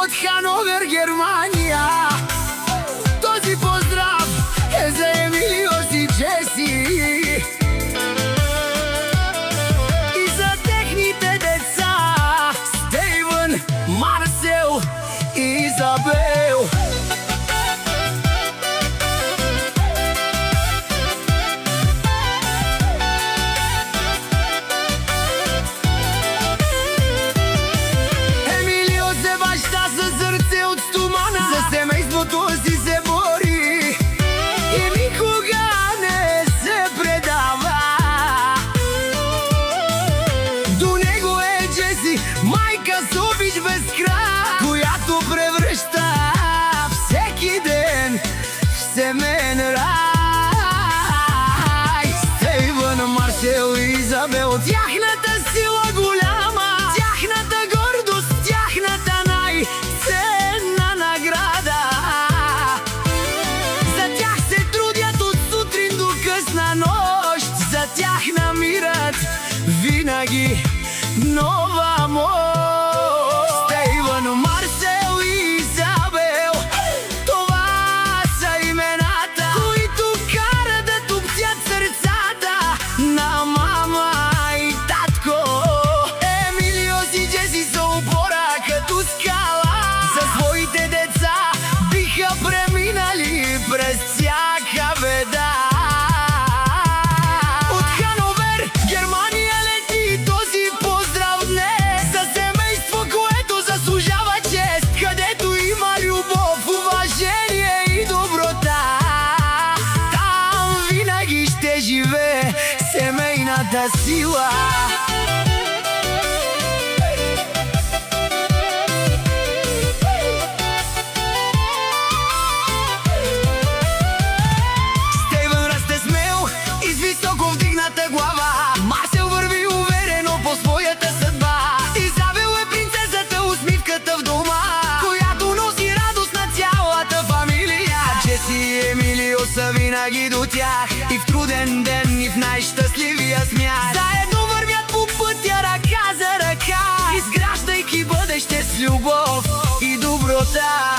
от Хановер, Германия. Този поздрав е за Емилио и Джеси и за техните деца Стейвън, Марсел и Изабел. Семейството си се бори и никога не се предава. До него е Джеси, майка с обич без край, която превръща всеки ден в семейен рай. Стейвън, Марсел и Изабел, тяхната сила голяма, тяхната гордост, тяхната най-ценна награда. За тях се трудят от сутрин до късна нощ, за тях намират винаги нова мощ. Стейвън, Марсел и Изабел, това са имената, които карат да туптят сърцата на мама и татко. Емилио и Джеси са опора като скала, за своите деца биха преминали през всяка беда. От Хановер, Германия лети този поздрав днес за семейство, което заслужава чест, където има любов, уважение и доброта. Там винаги ще живее семейната сила. Глава. Марсел върви уверено по своята съдба. Изабел е принцесата, усмивката в дома, която носи радост на цялата фамилия. Джеси и Емилио са винаги до тях, и в труден ден, и в най-щастливия смях. Заедно вървят по пътя ръка за ръка, изграждайки бъдеще с любов и доброта.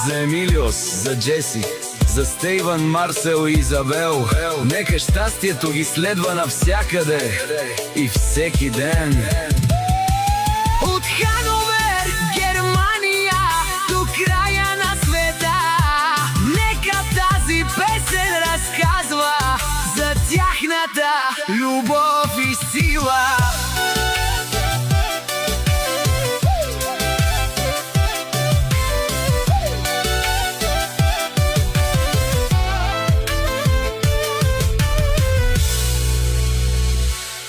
За Емилиос, за Джеси, за Стейвън, Марсел и Изабел, нека щастието ги следва навсякъде и всеки ден.